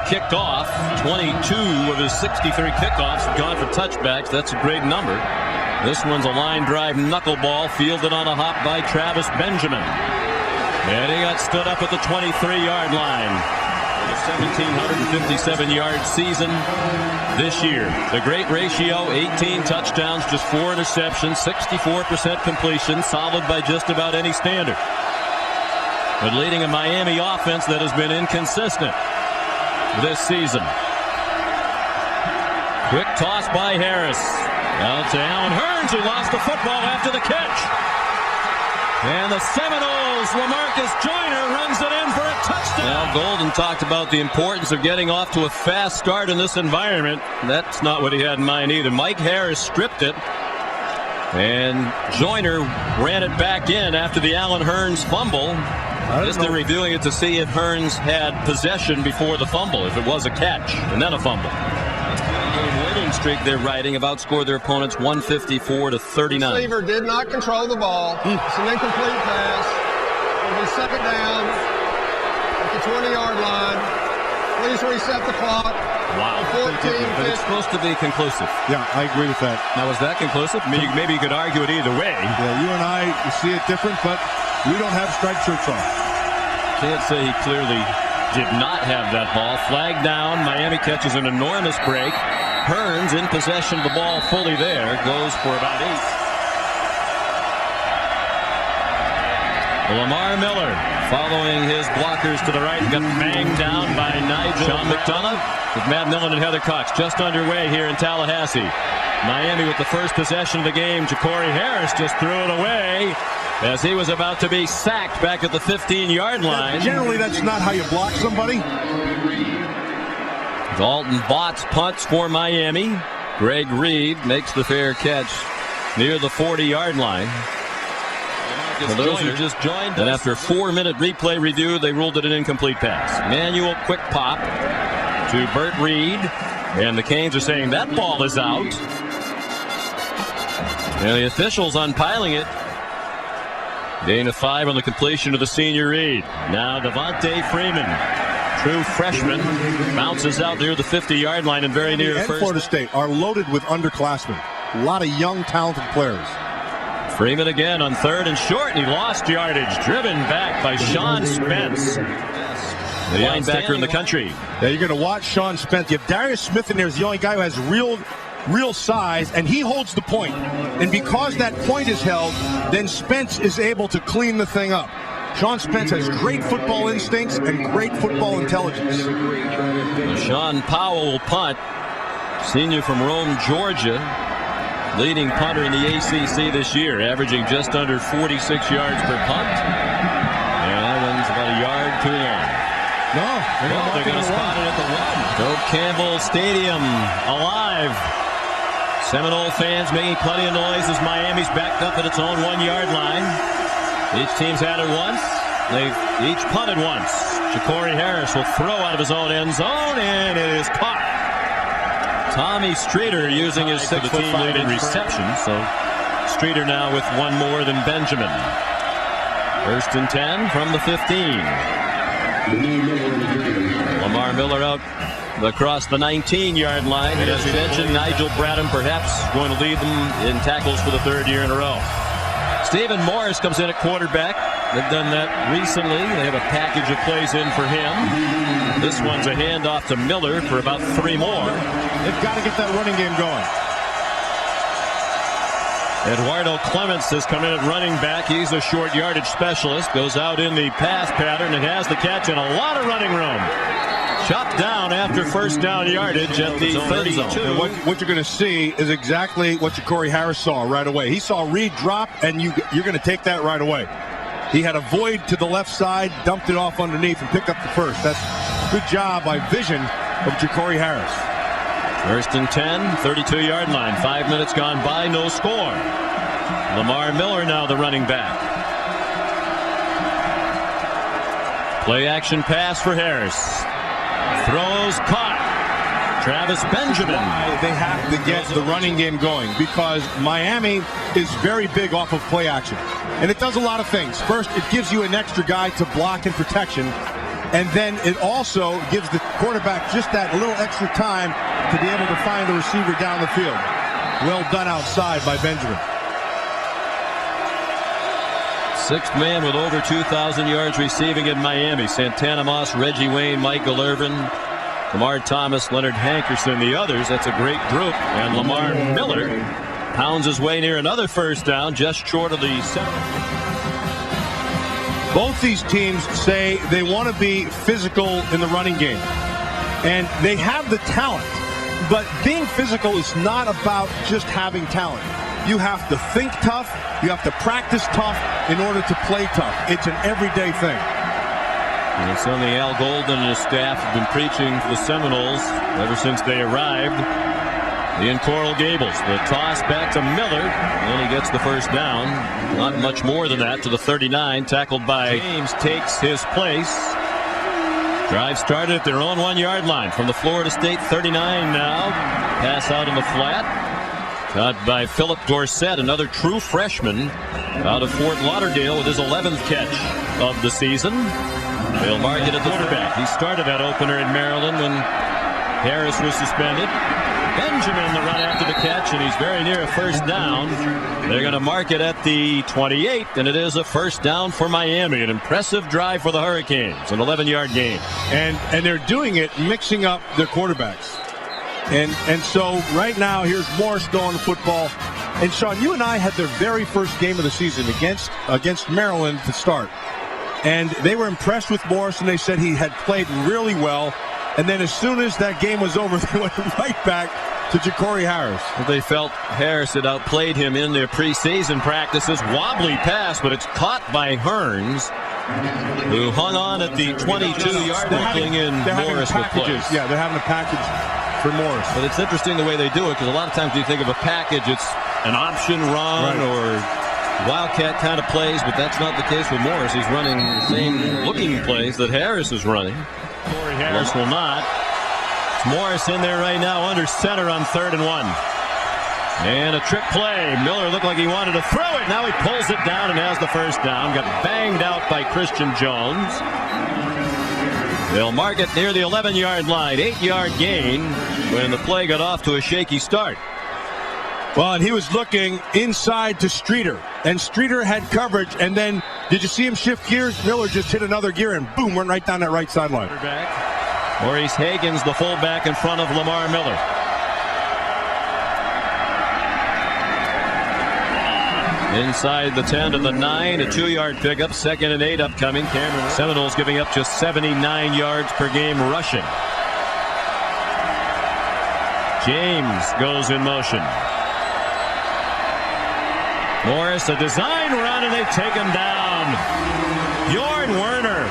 Kicked off 22 of his 63 kickoffs have gone for touchbacks. That's a great number. This one's a line drive knuckleball fielded on a hop by Travis Benjamin, and he got stood up at the 23-yard line. A 1,757-yard season this year. The great ratio: 18 touchdowns, just 4 interceptions, 64% completion, solid by just about any standard, but leading a Miami offense that has been inconsistent this season. Quick toss by Harris. Out to Allen Hurns, who lost the football after the catch. And the Seminoles, LaMarcus Joyner runs it in for a touchdown. Now, Golden talked about the importance of getting off to a fast start in this environment. That's not what he had in mind either. Mike Harris stripped it, and Joyner ran it back in after the Allen Hurns fumble. Just in reviewing it to see if Hurns had possession before the fumble, if it was a catch and then a fumble. A winning streak they're riding have outscored their opponents 154 to 39. Receiver did not control the ball. It's an incomplete pass. It'll be second down at the 20-yard line. Please reset the clock. Wow. 14, but it's supposed to be conclusive. Yeah, I agree with that. Now, was that conclusive? I mean, maybe you could argue it either way. Yeah, you and I see it different, but we don't have striped shirts on. Can't say he clearly did not have that ball. Flag down. Miami catches an enormous break. Hurns in possession of the ball fully there. Goes for about 8. Lamar Miller following his blockers to the right. Got banged down by Nigel. Sean McDonough with Matt Millen and Heather Cox just underway here in Tallahassee. Miami with the first possession of the game. Ja'Cory Harris just threw it away as he was about to be sacked back at the 15-yard line. Generally, that's not how you block somebody. Dalton Botts punts for Miami. Greg Reed makes the fair catch near the 40-yard line. For those who just joined us, and after a 4-minute replay review, they ruled it an incomplete pass. Manual quick pop to Burt Reed, and the Canes are saying that ball is out. And the officials unpiling it. Gain of 5 on the completion of the senior Reed. Now Devontae Freeman, true freshman, bounces out near the 50-yard line and very near the first. Florida State are loaded with underclassmen. A lot of young, talented players. Freeman again on 3rd and short, and he lost yardage. Driven back by Sean Spence, the linebacker in the country. Yeah, you're going to watch Sean Spence. You have Darius Smith in there is the only guy who has real size, and he holds the point. And because that point is held, then Spence is able to clean the thing up. Sean Spence has great football instincts and great football intelligence. Sean Powell will punt. Senior from Rome, Georgia. Leading punter in the ACC this year, averaging just under 46 yards per punt. And that one's about a yard too long. No, they're going to spot it at the 1. Doak Campbell Stadium alive. Seminole fans making plenty of noise as Miami's backed up at its own 1-yard line. Each team's had it once. They've each punted once. Ja'Cory Harris will throw out of his own end zone, and it is caught. Tommy Streeter using his 6-foot lead in reception, so Streeter now with one more than Benjamin. 1st and 10 from the 15. Lamar Miller out across the 19-yard line, and as we mentioned, Nigel Bradham perhaps going to lead them in tackles for the 3rd year in a row. Stephen Morris comes in at quarterback. They've done that recently. They have a package of plays in for him. This one's a handoff to Miller for about 3 more. They've got to get that running game going. Eduardo Clements has come in at running back. He's a short yardage specialist. Goes out in the pass pattern and has the catch and a lot of running room. Chopped down after 1st down yardage at the 32. And what you're going to see is exactly what Ja'Cory Harris saw right away. He saw Reed drop, and you're going to take that right away. He had a void to the left side, dumped it off underneath, and picked up the 1st. That's good job by vision of Ja'Cory Harris. 1st and 10, 32-yard line. 5 minutes gone by, no score. Lamar Miller now the running back. Play action pass for Harris. Throws caught. Travis Benjamin. They have to get the running game going because Miami is very big off of play action. And it does a lot of things. First, it gives you an extra guy to block and protection. And then it also gives the quarterback just that little extra time to be able to find the receiver down the field. Well done outside by Benjamin. Sixth man with over 2,000 yards receiving in Miami. Santana Moss, Reggie Wayne, Michael Irvin, Lamar Thomas, Leonard Hankerson, the others. That's a great group. And Lamar Miller pounds his way near another first down, just short of the center. Both these teams say they want to be physical in the running game. And they have the talent. But being physical is not about just having talent. You have to think tough. You have to practice tough in order to play tough. It's an everyday thing. And certainly Al Golden and his staff have been preaching to the Seminoles ever since they arrived in Coral Gables. The toss back to Miller, and he gets the first down. Not much more than that to the 39, tackled by James, takes his place. Drive started at their own 1-yard line from the Florida State 39 now. Pass out in the flat. Caught by Philip Dorsett, another true freshman out of Fort Lauderdale with his 11th catch of the season. They'll mark it at the quarterback. He started that opener in Maryland when Harris was suspended. Benjamin the run after the catch, and he's very near a first down. They're going to mark it at the 28, and it is a first down for Miami. An impressive drive for the Hurricanes, an 11-yard gain. And they're doing it mixing up their quarterbacks. And so right now, here's Morris throwing the football. And Sean, you and I had their very first game of the season against Maryland to start. And they were impressed with Morris, and they said he had played really well. And then as soon as that game was over, they went right back to Ja'Cory Harris. They felt Harris had outplayed him in their preseason practices. Wobbly pass, but it's caught by Hearns, who hung on at the 22-yard line, and Morris with plays. Yeah, they're having a package for Morris. But it's interesting the way they do it, because a lot of times you think of a package, it's an option run or wildcat kind of plays, but that's not the case with Morris. He's running the same looking plays that Harris is running. Corey Harris will not. It's Morris in there right now under center on 3rd and 1. And a trick play. Miller looked like he wanted to throw it. Now he pulls it down and has the first down. Got banged out by Christian Jones. They'll mark it near the 11-yard line. 8-yard gain when the play got off to a shaky start. Well, and he was looking inside to Streeter, and Streeter had coverage, and then did you see him shift gears? Miller just hit another gear and boom, went right down that right sideline. Maurice Hagens, the fullback, in front of Lamar Miller. Inside the 10 to the 9, a 2-yard pickup, 2nd and 8 upcoming. Cameron Seminoles giving up just 79 yards per game rushing. James goes in motion. Morris, a design run, and they take him down. Jorn Werner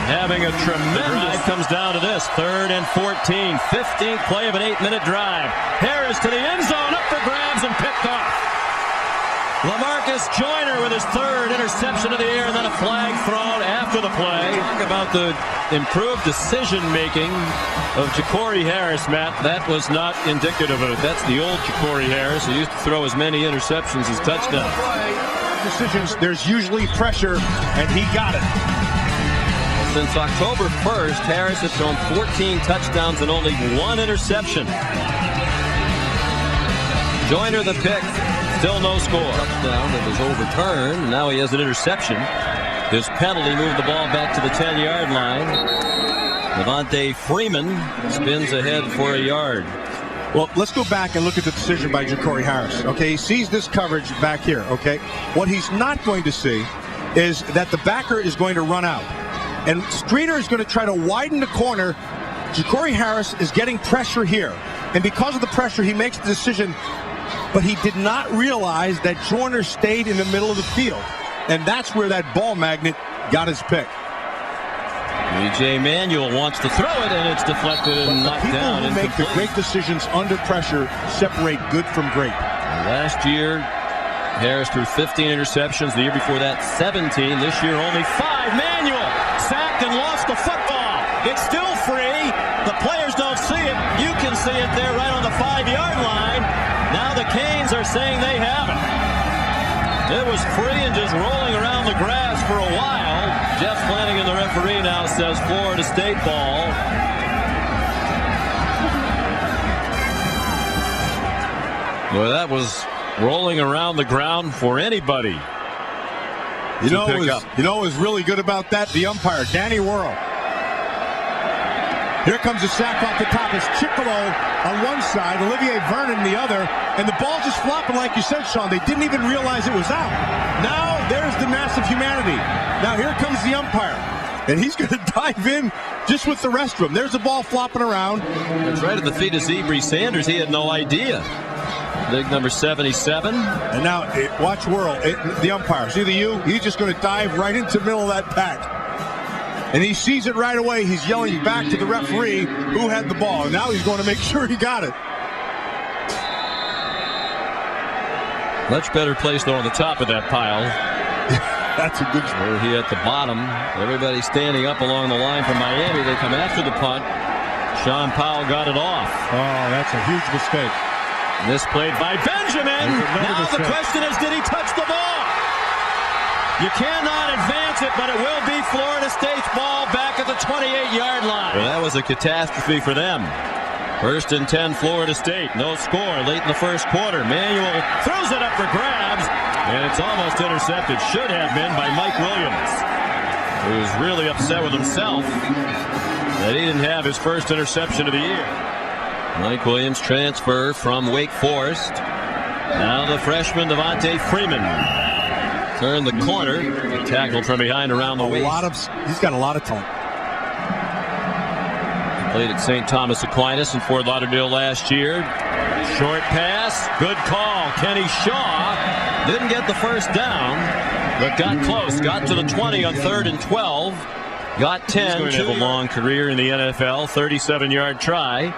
having a tremendous drive. Comes down to this, 3rd and 14, 15th play of an 8-minute drive. Harris to the end zone, up for grabs and picked off. LaMarcus Joyner with his 3rd interception of the year, and then a flag thrown after the play. Talk about the improved decision-making of Ja'Cory Harris, Matt. That was not indicative of it. That's the old Ja'Cory Harris, who used to throw as many interceptions as touchdowns. Decisions, there's usually pressure, and he got it. Since October 1st, Harris has thrown 14 touchdowns and only 1 interception. Joyner the pick. Still no score. Touchdown that was overturned. Now he has an interception. His penalty moved the ball back to the 10-yard line. Levante Freeman spins ahead for a yard. Well, let's go back and look at the decision by Ja'Cory Harris. Okay, he sees this coverage back here. Okay, what he's not going to see is that the backer is going to run out, and Streeter is going to try to widen the corner. Ja'Cory Harris is getting pressure here, and because of the pressure, he makes the decision. But he did not realize that Joyner stayed in the middle of the field. And that's where that ball magnet got his pick. B.J. Manuel wants to throw it, and it's deflected and knocked down. People who make the great decisions under pressure separate good from great. Last year, Harris threw 15 interceptions. The year before that, 17. This year, only 5. Manuel sacked and lost the football. It's still free. The players don't see it. You can see it there right on the 5-yard line. Now the Canes are saying they have it. It was free and just rolling around the grass for a while. Jeff Flanagan, the referee, now says Florida State ball. Well, that was rolling around the ground for anybody. You know what was really good about that? The umpire, Danny Worrell. Here comes a sack off the top. It's Chickalo on one side, Olivier Vernon the other, and the ball just flopping like you said, Sean. They didn't even realize it was out. Now there's the massive humanity. Now here comes the umpire, and he's going to dive in just with the rest of them. There's the ball flopping around. It's right at the feet of Zebri Sanders. He had no idea. Big number 77. And now, watch Worrell, the umpire. See the U? He's just going to dive right into the middle of that pack. And he sees it right away. He's yelling back to the referee who had the ball. And now he's going to make sure he got it. Much better place, though, on the top of that pile. That's a good where he at the bottom. Everybody standing up along the line from Miami. They come after the punt. Sean Powell got it off. Oh, that's a huge mistake. Misplayed by Benjamin. Now the question is, did he touch the ball? You cannot advance it, but it will be Florida State's ball back at the 28-yard line. Well, that was a catastrophe for them. 1st and 10, Florida State. No score late in the first quarter. Manuel throws it up for grabs, and it's almost intercepted. Should have been by Mike Williams, who was really upset with himself that he didn't have his first interception of the year. Mike Williams transfer from Wake Forest. Now the freshman Devontae Freeman turned the corner, tackled from behind around the waist. He's got a lot of talent. Played at St. Thomas Aquinas in Fort Lauderdale last year. Short pass, good call. Kenny Shaw didn't get the first down, but got close. Got to the 20 on 3rd and 12. Got 10. He's going to have a long career in the NFL. 37-yard try.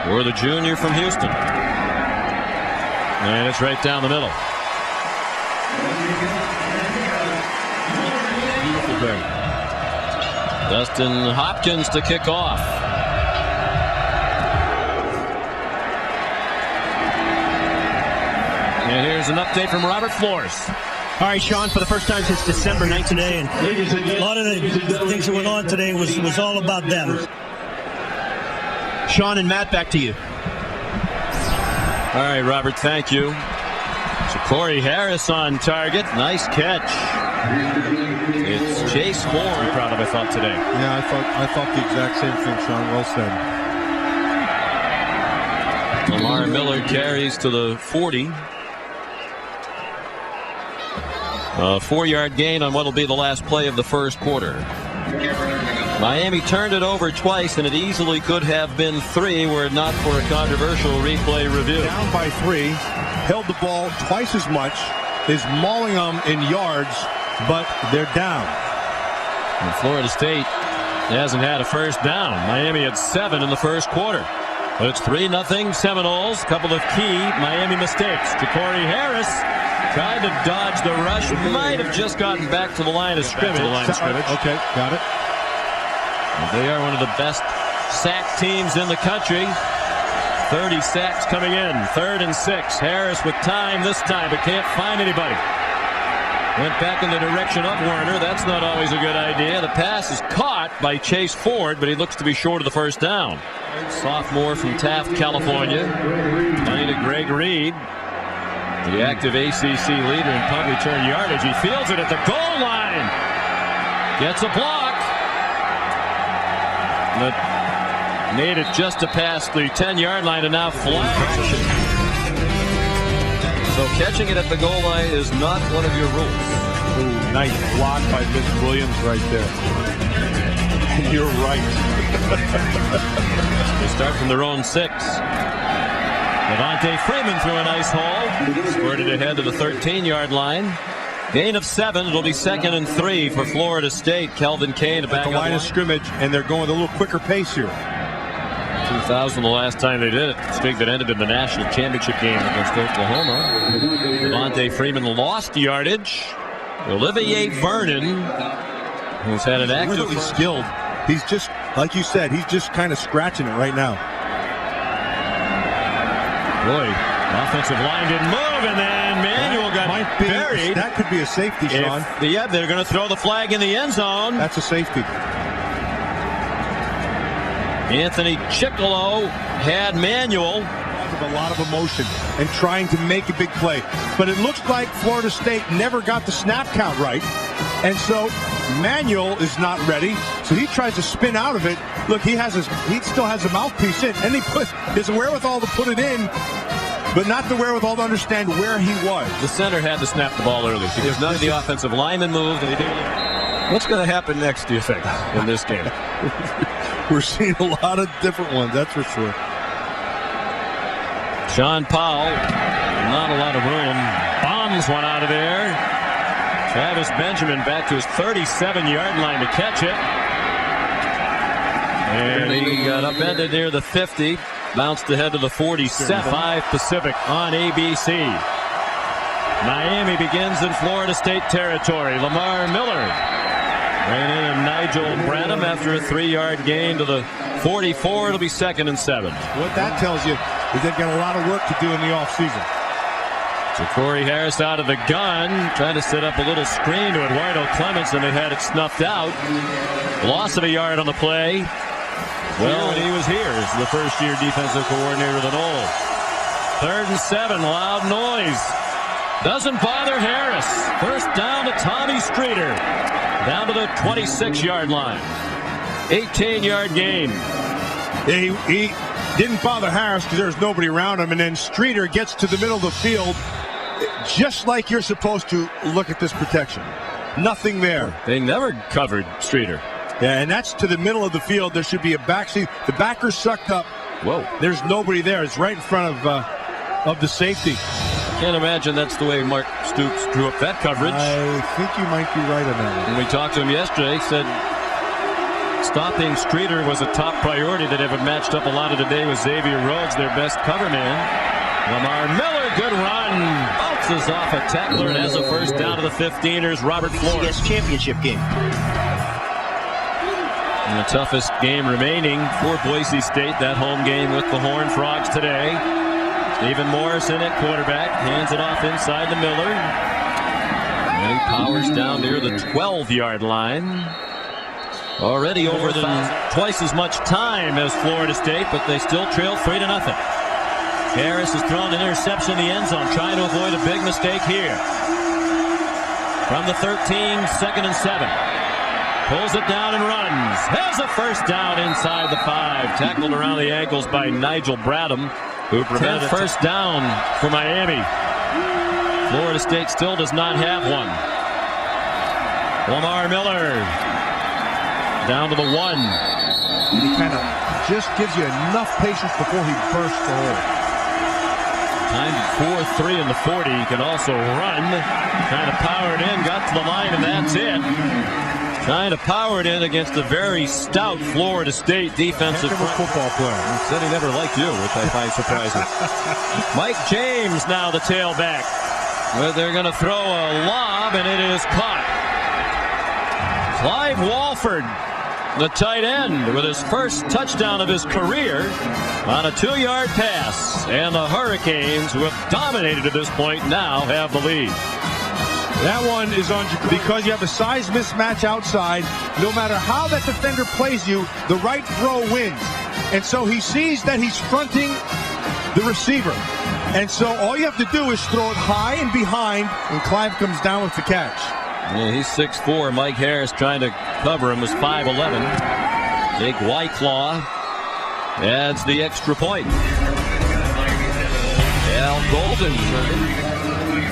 Or the junior from Houston. And it's right down the middle. Dustin Hopkins to kick off. And here's an update from Robert Flores. All right, Sean, for the first time since December 9th today, and a lot of the things that went on today was all about them. Sean and Matt, back to you. All right, Robert, thank you. So Corey Harris on target. Nice catch. It's Chase Moore. I'm proud of, I thought, today. Yeah, I thought the exact same thing, Sean. Well said. Lamar Miller carries to the 40. A 4-yard gain on what will be the last play of the first quarter. Miami turned it over twice, and it easily could have been 3 were it not for a controversial replay review. Down by 3, held the ball twice as much, is mauling them in yards, but they're down. And Florida State hasn't had a first down. Miami had 7 in the first quarter. But it's 3-0 Seminoles. Couple of key Miami mistakes. Ja'Cory Harris tried to dodge the rush. Might have just gotten back to the line of scrimmage. Okay, got it. They are one of the best sack teams in the country. 30 sacks coming in. 3rd and 6. Harris with time this time, but can't find anybody. Went back in the direction of Werner. That's not always a good idea. The pass is caught by Chase Ford, but he looks to be short of the first down. Sophomore from Taft, California. Playing to Greg Reed, the active ACC leader in punt return yardage. He fields it at the goal line. Gets a block. But made it just to pass the 10-yard line, and now flag. So catching it at the goal line is not one of your rules. Ooh, nice block by Vince Williams right there. You're right. They start from their own 6. Devontae Freeman threw a nice hole. Squirted ahead to the 13-yard line. Gain of 7. It'll be 2nd and 3 for Florida State. Kelvin Kane back at the line of scrimmage, and they're going a little quicker pace here. 2000 the last time they did it. Streak that ended in the national championship game against Oklahoma. Devontae Freeman lost yardage. Olivier Vernon, who's had an active. Really skilled. He's just, like you said, he's just kind of scratching it right now. Boy, offensive line didn't move, and then Manuel ball got buried. That could be a safety, Sean. Yeah, they're going to throw the flag in the end zone. That's a safety. Anthony Chickalo had Manuel. A lot of emotion and trying to make a big play. But it looks like Florida State never got the snap count right. And so Manuel is not ready. So he tries to spin out of it. Look, he still has a mouthpiece in. And he has the wherewithal to put it in, but not the wherewithal to understand where he was. The center had to snap the ball early because none of the offensive linemen moved. What's going to happen next, do you think, in this game? We're seeing a lot of different ones, that's for sure. Sean Powell, not a lot of room. Bombs one out of there. Travis Benjamin back to his 37-yard line to catch it. And he got upended near the 50. Bounced ahead to the 47. 5 Pacific on ABC. Miami begins in Florida State territory. Lamar Miller ran in and Nigel Bradham after a 3-yard gain to the 44. It'll be 2nd and 7. What that tells you is they've got a lot of work to do in the offseason. So Corey Harris out of the gun, trying to set up a little screen to Eduardo Clements, and they had it snuffed out. Loss of a yard on the play. Well, when he was here as the first-year defensive coordinator of the Noles. 3rd and 7, loud noise. Doesn't bother Harris. First down to Tommy Streeter. Down to the 26-yard line. 18-yard gain. He didn't bother Harris because there's nobody around him, and then Streeter gets to the middle of the field just like you're supposed to look at this protection. Nothing there. They never covered Streeter. Yeah, and that's to the middle of the field. There should be a backseat. The backer's sucked up. Whoa. There's nobody there. It's right in front of the safety. Can't imagine that's the way Mark Stoops drew up that coverage. I think you might be right on that one. When we talked to him yesterday, he said stopping Streeter was a top priority. That have matched up a lot of today with Xavier Rhodes, their best cover man. Lamar Miller, good run. Bounces off a tackler and has a first down to the 15ers. Robert Flores. Championship game. And the toughest game remaining for Boise State, that home game with the Horned Frogs today. Stephen Morrison at quarterback, hands it off inside to Miller. And he powers down near the 12-yard line. Already over than twice as much time as Florida State, but they still trail 3-0. Harris has thrown an interception in the end zone, trying to avoid a big mistake here. From the 13, 2nd and 7. Pulls it down and runs. Has a first down inside the 5. Tackled around the ankles by Nigel Bradham, who prevented a first down for Miami. Florida State still does not have one. Lamar Miller down to the 1. He kind of just gives you enough patience before he bursts the hole. Timed 4-3 in the 40. He can also run. Kind of powered in, got to the line, and that's it. Trying to power it in against a very stout Florida State defensive football player. He said he never liked you, which I find surprising. Mike James now the tailback. But they're going to throw a lob, and it is caught. Clive Walford, the tight end, with his first touchdown of his career on a 2-yard pass. And the Hurricanes, who have dominated to this point, now have the lead. That one is on because you have a size mismatch outside. No matter how that defender plays you, the right throw wins. And so he sees that he's fronting the receiver. And so all you have to do is throw it high and behind, and Clive comes down with the catch. Yeah, he's 6'4". Mike Harris trying to cover him was 5'11". Jake Whiteclaw adds the extra point. Al Golden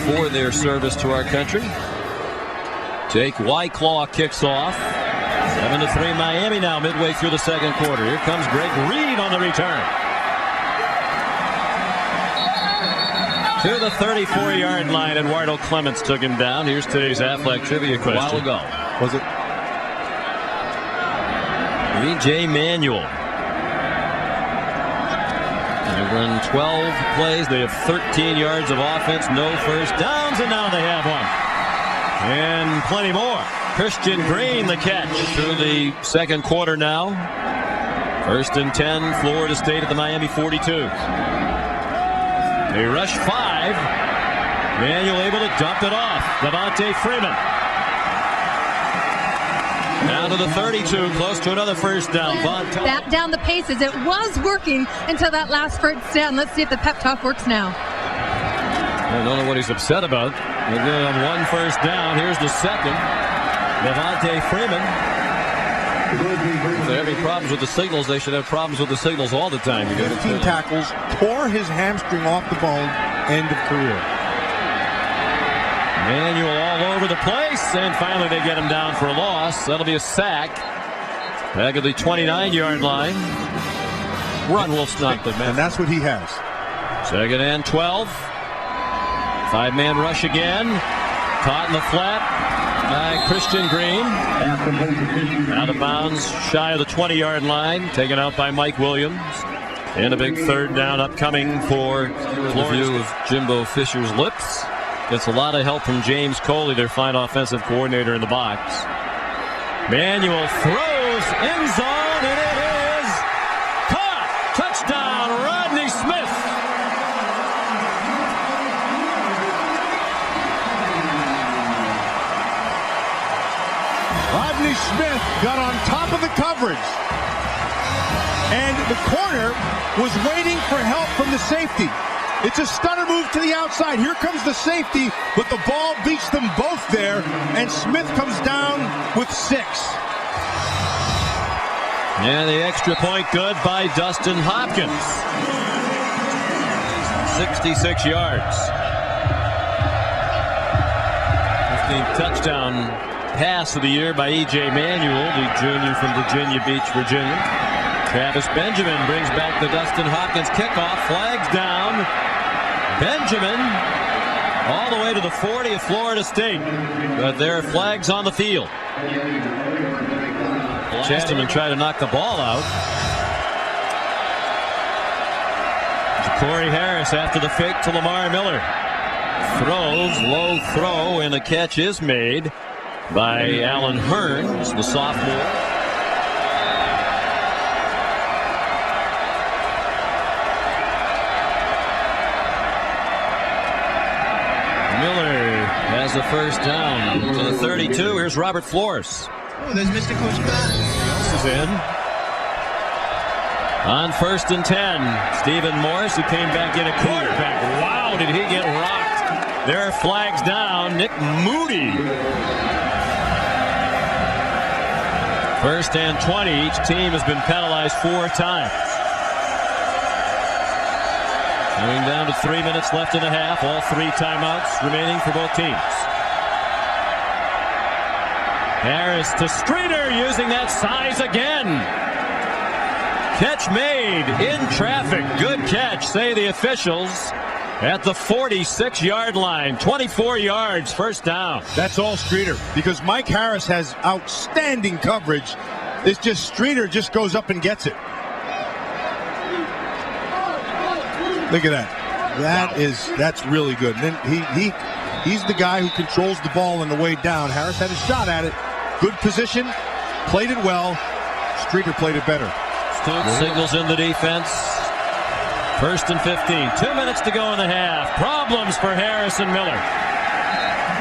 for their service to our country. Jake Whiteclaw kicks off. 7-3 Miami now midway through the second quarter. Here comes Greg Reed on the return. To the 34-yard line, Eduardo Clements took him down. Here's today's Aflac trivia question. A while ago. Was it? B.J. Manuel. They've run 12 plays. They have 13 yards of offense, no first downs, and now they have one. And plenty more. Christian Green the catch through the second quarter now. 1st and 10, Florida State at the Miami 42. They rush 5. Manuel able to dump it off. Devontae Freeman. Down to the 32, close to another first down. Back down the paces. It was working until that last first down. Let's see if the pep talk works now. I don't know what he's upset about. They're good on one first down. Here's the second. Devontae Freeman. If they're having problems with the signals, they should have problems with the signals all the time. 15 tackles, tore his hamstring off the bone, end of career. Manuel all over the place, and finally they get him down for a loss. That'll be a sack. Back at the 29-yard line. Run Wolf's not the man. And that's what he has. Second and 12. Five-man rush again. Caught in the flat by Christian Green. Out of bounds, shy of the 20-yard line. Taken out by Mike Williams. And a big third down upcoming for the view of Jimbo Fisher's lips. Gets a lot of help from James Coley, their fine offensive coordinator in the box. Manuel throws, end zone, and it is caught. Touchdown, Rodney Smith. Rodney Smith got on top of the coverage. And the corner was waiting for help from the safety. It's a stunner move to the outside. Here comes the safety, but the ball beats them both there, and Smith comes down with 6. And the extra point good by Dustin Hopkins. 66 yards. 15th touchdown pass of the year by E.J. Manuel, the junior from Virginia Beach, Virginia. Travis Benjamin brings back the Dustin Hopkins kickoff. Flags down. Benjamin all the way to the 40 of Florida State. But there are flags on the field. Chesterman tried to knock the ball out. Corey Harris after the fake to Lamar Miller. Throws, low throw, and the catch is made by Alan Hearns, the sophomore. Miller has the first down to the 32. Here's Robert Flores. Oh, there's Mr. Coach Bell. Else is in. On 1st and 10, Stephen Morris, who came back in at quarterback. Wow, did he get rocked. There are flags down. Nick Moody. 1st and 20. Each team has been penalized 4 times. Coming down to 3 minutes left in the half. All 3 timeouts remaining for both teams. Harris to Streeter using that size again. Catch made in traffic. Good catch, say the officials, at the 46-yard line. 24 yards, first down. That's all Streeter, because Mike Harris has outstanding coverage. It's just Streeter just goes up and gets it. Look at that. That's really good. And then he's the guy who controls the ball on the way down. Harris had a shot at it. Good position. Played it well. Streeter played it better. Stokes signals in the defense. 1st and 15. 2 minutes to go in the half. Problems for Harris and Miller.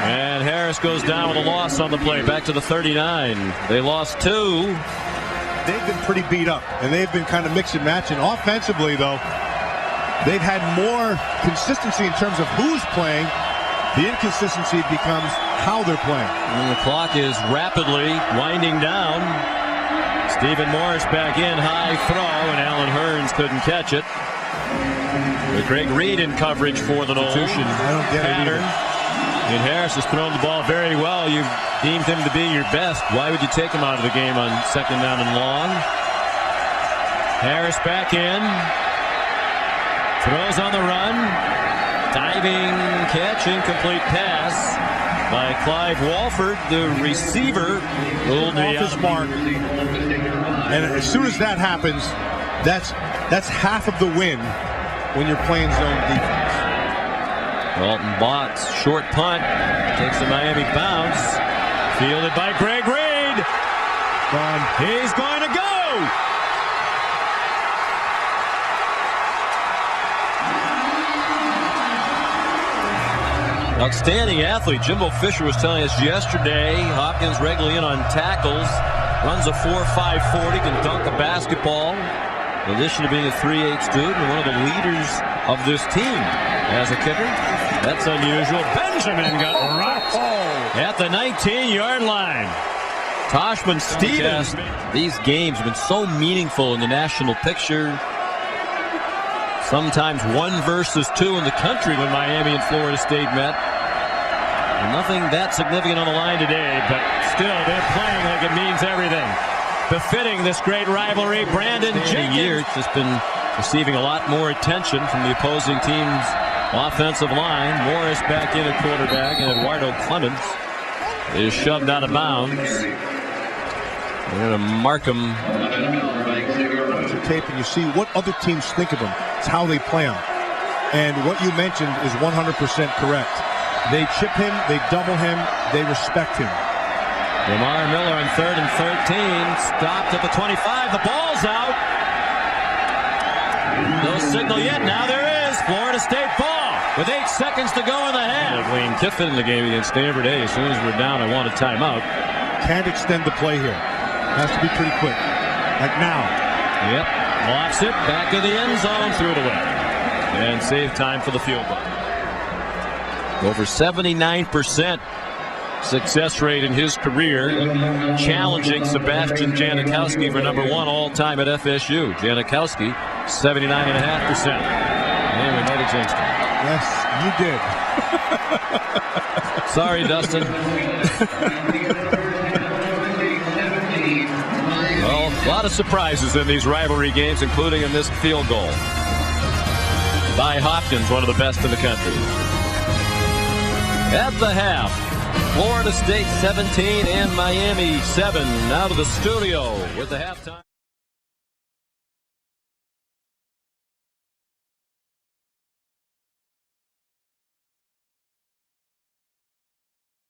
And Harris goes down with a loss on the play. Back to the 39. They lost 2. They've been pretty beat up, and they've been kind of mix and matching. Offensively, though, they've had more consistency in terms of who's playing. The inconsistency becomes how they're playing. And the clock is rapidly winding down. Stephen Morris back in, high throw, and Alan Hearns couldn't catch it. The Greg Reed in coverage for the Noles. I don't get pattern. And Harris has thrown the ball very well. You've deemed him to be your best. Why would you take him out of the game on 2nd down and long? Harris back in. Throws on the run. Diving catch, incomplete pass by Clive Walford, the receiver. Off his mark. And as soon as that happens, that's half of the win when you're playing zone defense. Dalton Botts, short punt, takes a Miami bounce. Fielded by Greg Reed. Gone. He's going to go. Outstanding athlete. Jimbo Fisher was telling us yesterday, Hopkins regularly in on tackles, runs a 4.5 40, can dunk a basketball. In addition to being a 3.8 student and one of the leaders of this team as a kicker. That's unusual. Benjamin got rocked at the 19-yard line. Toshman Stevens. These games have been so meaningful in the national picture. Sometimes 1 versus 2 in the country when Miami and Florida State met. Nothing that significant on the line today, but still they're playing like it means everything. Befitting this great rivalry. Brandon Jenkins has been receiving a lot more attention from the opposing team's offensive line. Morris back in at quarterback, and Eduardo Clemens is shoved out of bounds. They're going to mark him. Tape and you see what other teams think of him. It's how they play him. And what you mentioned is 100% correct. They chip him, they double him, they respect him. Lamar Miller on 3rd and 13. Stopped at the 25. The ball's out. No signal yet. Now there is. Florida State ball with 8 seconds to go in the half. Lane Kiffin in the game against Stanford. Hey, as soon as we're down, I want a timeout. Can't extend the play here. Has to be pretty quick. Like now. Yep. Lofts it back in the end zone. Threw it away. And save time for the field goal. Over 79% success rate in his career, challenging Sebastian Janikowski for #1 all-time at FSU. Janikowski, 79.5%. And we might have jinxed him. Yes, you did. Sorry, Dustin. Well, a lot of surprises in these rivalry games, including in this field goal by Hopkins, one of the best in the country. At the half, Florida State 17 and Miami 7. Now to the studio with the halftime.